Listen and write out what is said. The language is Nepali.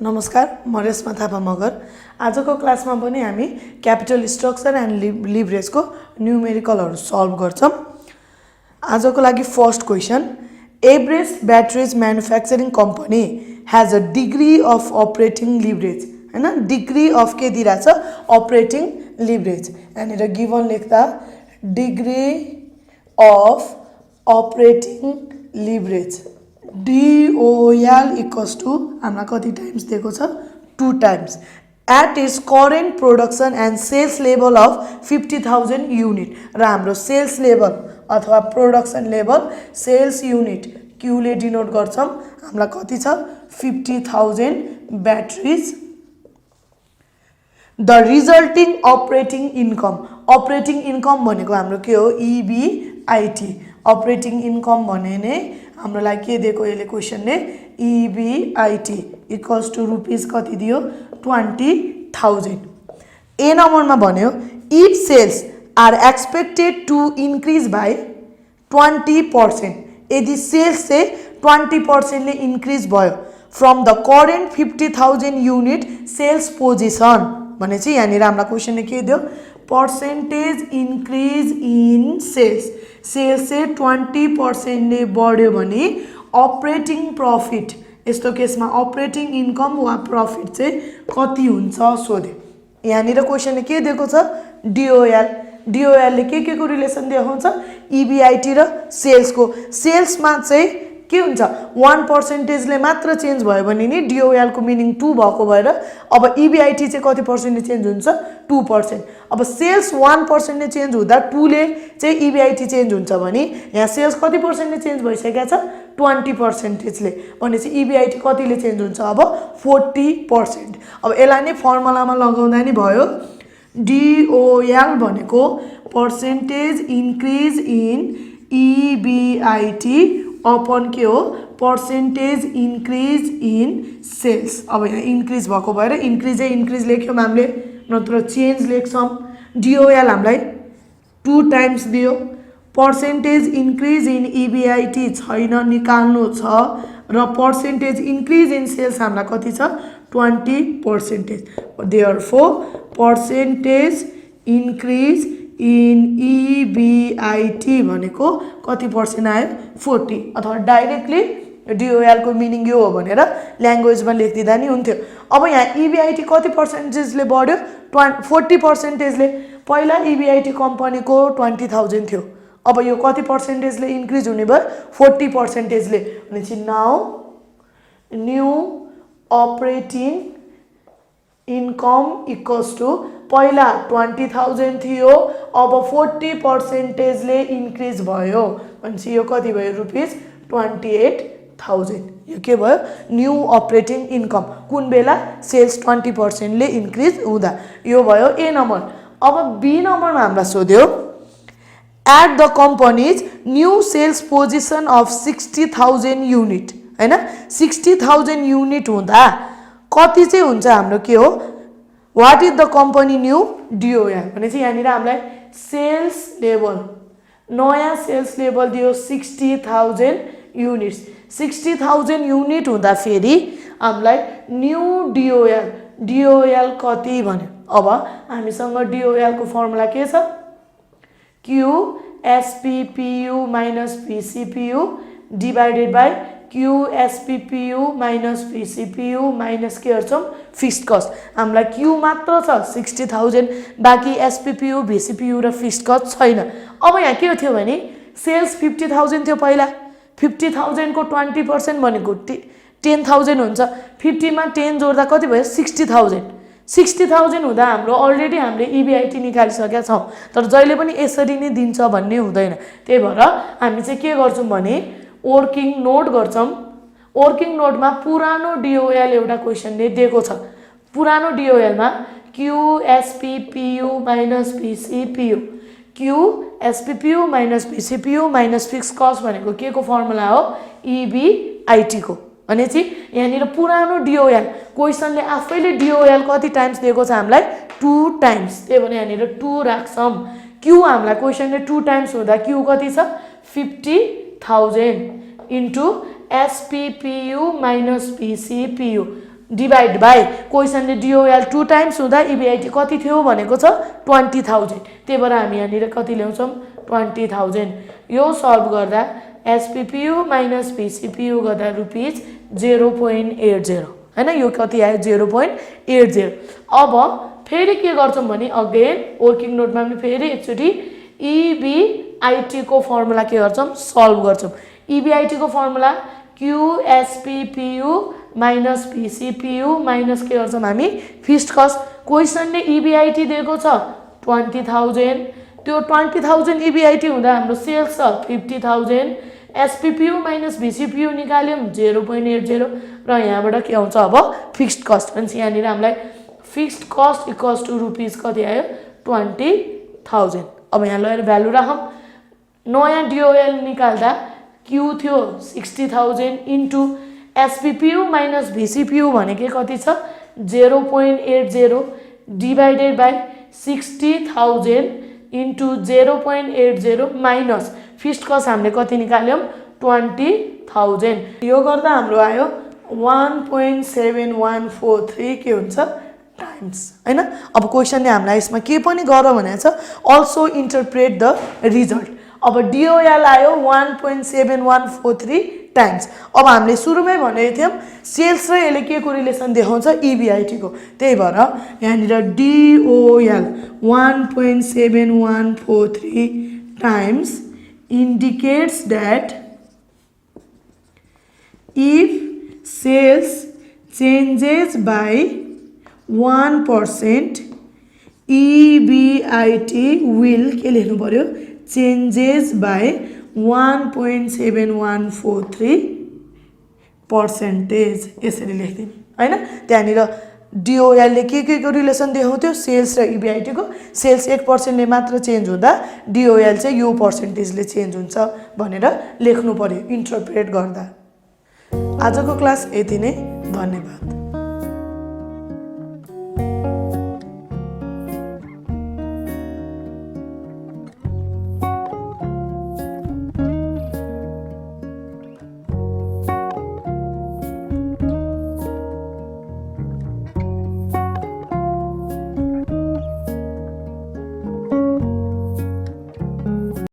नमस्कार, म रेशमा थापा मगर। आजको क्लासमा पनि हामी क्यापिटल स्ट्रक्चर एन्ड लिभरेजको न्युमेरिकलहरू सल्भ गर्छौं। आजको लागि first question, Everest batteries manufacturing company has a degree of operating leverage. हैन, डिग्री अफ के दिइराछ? Operating leverage. यहाँनिर गिभन लेख्दा degree of operating leverage DOL equals to हामीलाई कति टाइम्स दिएको छ? 2 times at its current production and sales level of 50,000 unit. र हाम्रो सेल्स लेभल अथवा production level sales unit Q ले डिनोट गर्छौं। हामीलाई कति छ? 50,000 batteries. The resulting operating income, operating income भनेको हाम्रो के हो? EBIT। अपरेटिङ इन्कम भने नै हाम्रो लागि के दिएको यसले क्वेशनले? EBIT इक्वल्स टू रुपीस कति दियो? 20,000। ए नम्बरमा भन्यो if sales are expected to increase by 20%, यदि सेल्स चाहिँ 20% ले इन्क्रिज भयो from the current 50,000 unit sales position भने चाहिँ यहाँनिर हामीलाई क्वेशनले के दियो? Percentage increase in sales, sales चाहिँ 20% ले बढ्यो भने अपरेटिङ प्रफिट, यस्तो केसमा अपरेटिङ इन्कम वा प्रफिट चाहिँ कति हुन्छ सोध्यो। यहाँनिर क्वेशनले के दिएको छ? DOL। DOL ले के को रिलेसन देखाउँछ? EBIT र सेल्सको। सेल्समा चाहिँ के हुन्छ? 1% ले मात्र चेन्ज भयो भने नि DOL को मिनिङ 2 भएको भएर अब EBIT चाहिँ कति पर्सेन्टले चेन्ज हुन्छ? 2%। अब सेल्स 1% ले चेन्ज हुँदा 2 ले चाहिँ EBIT चेन्ज हुन्छ भने यहाँ सेल्स कति पर्सेन्टले चेन्ज भइसकेको छ? 20% ले। भनेपछि EBIT कतिले चेन्ज हुन्छ? अब 40%। अब यसलाई नै फर्मुलामा लगाउँदा नि भयो। DOL भनेको percentage increase in EBIT upon के हो? Percentage increase in sales. अब यहाँ इन्क्रिज भएको भएर इन्क्रिज लेख्यौँ हामीले, नत्र चेन्ज लेख्छौँ। DOL हामीलाई 2 टाइम्स दियो। पर्सेन्टेज इन्क्रिज इन EBIT छैन, निकाल्नु छ। र पर्सेन्टेज इन्क्रिज इन सेल्स हामीलाई कति छ? 20%। Therefore percentage increase in EBIT भनेको कति पर्सेन्ट आयो? 40। अथवा डाइरेक्टली DOL को मिनिङ यो हो भनेर ल्याङ्ग्वेजमा लेखिदिँदा नि हुन्थ्यो। अब यहाँ EBIT कति पर्सेन्टेजले बढ्यो? 40% ले। पहिला EBIT कम्पनीको 20,000 थियो, अब यो कति पर्सेन्टेजले इन्क्रिज हुने भयो? 40% ले। भनेपछि now new operating income equals to पहिला 20,000 थियो, अब 40% ले इन्क्रिज भयो भनेपछि यो कति भयो? रुपीस 28,000। यो के भयो? New operating income. कुन बेला? सेल्स 20% ले इन्क्रिज हुँदा। यो भयो ए नम्बर। अब बी नम्बरमा हामीलाई सोध्यो at the companies new sales position of 60,000 unit. हैन, 60,000 युनिट हुँदा कति चाहिँ हुन्छ हाम्रो के हो? What is the company new DOL भनेपछि यहाँनिर हामीलाई सेल्स लेभल, नयाँ सेल्स लेभल दियो 60,000 युनिट्स। 60,000 युनिट हुँदा फेरि हामीलाई न्यू DOL कति भन्यो? अब हामीसँग DOL को फर्मुला के छ? QSPPU minus PCPU divided by QSPPU minus PCPU minus के गर्छौं? Fixed cost. हामीलाई Q मात्र छ 60,000, बाँकी SPPU VCPU र फिक्स्ड कस्ट छैन। अब यहाँ के थियो भने सेल्स 50,000 थियो पहिला, 50,000 को 20% भनेको 10,000 हुन्छ। 50 मा 10 जोड्दा कति भयो? 60,000। 60,000 हुँदा हाम्रो अलरेडी हामीले EBIT निकालिसकेका छौं, तर जहिले पनि यसरी नै दिन्छ भन्ने हुँदैन। त्यही भएर हामी चाहिँ के गर्छौं भने वर्किङ नोट गर्छौं। वर्किङ नोटमा पुरानो DOL एउटा क्वेशनले दिएको छ। पुरानो DOL मा QSPPU minus PCPU, QSPPU minus PCPU minus fixed cost भनेको के को फर्मुला हो? EBIT को। भनेपछि यहाँनिर पुरानो DOL क्वेशनले आफैले DOL कति टाइम्स दिएको छ हामीलाई? 2 टाइम्स। त्यही भएर यहाँनिर 2 राख्छौं। Q हामीलाई क्वेशनले 2 टाइम्स हुँदा Q कति छ? 50,000 into SPPU minus PCPU divide by क्वेसनले डिओएल 2 टाइम्स हुँदा इबिआइटी कति थियो भनेको छ 20,000 त्यही भएर हामी यहाँनिर कति ल्याउँछौँ 20,000 यो सल्भ गर्दा एसपिपियु माइनस पिसिपियु गर्दा रुपिज 0.80 हैन यो कति आयो 0.80 अब फेरि के गर्छौँ भने अगेन वर्किङ नोटमा पनि फेरि एकचोटि इबिआइटी को फर्मुला के गर्छौँ सल्भ गर्छौँ इबिआइटी को फर्मुला क्यूएसपिपियु माइनस पिसिपियु माइनस के गर्छौँ हामी फिक्स्ड कस्ट क्वेसनले इबिआइटी दिएको छ 20,000 त्यो 20,000 इबिआइटी हुँदा हाम्रो सेल्स छ 50,000 एसपिपियु माइनस भिसिपियु निकाल्यौँ 0.80 र यहाँबाट के आउँछ अब फिक्स्ड कस्ट भन्छ यहाँनिर हामीलाई fixed cost equals to rupees कति आयो 20,000 अब यहाँ लगेर भ्यालु राखौँ नयाँ डिओएल निकाल्दा क्यू थियो 60,000 इन्टु एसपिपियु माइनस भिसिपियु भनेको कति छ 0.80 divided by 60,000 into 0.80 minus fixed cost हामीले कति निकाल्यौँ 20,000 यो गर्दा हाम्रो आयो 1.7143 के हुन्छ टाइम्स हैन अब क्वेसनले हामीलाई यसमा के पनि गर भनेको छ अल्सो इन्टरप्रेट द रिजल्ट अब डिओएल आयो 1.7143 टाइम्स अब हामीले सुरुमै भनेको थियौँ सेल्स र यसले के को रिलेसन देखाउँछ इबिआइटी को त्यही भएर यहाँनिर डिओएल 1.7143 times indicates that if sales changes by 1% EBIT will के लेख्नु पर्यो changes by 1.7143% यसरी लेख्दिनु हैन त्यहाँनिर डिओएल ले के को रिलेसन देखाउँथ्यो सेल्स र इबिआइटी को सेल्स 1% ले मात्र चेन्ज हुँदा डिओएल चाहिँ यो पर्सेन्टेजले चेन्ज हुन्छ भनेर लेख्नु पर्यो इन्टरप्रेट गर्दा आजको क्लास यति नै धन्यवाद।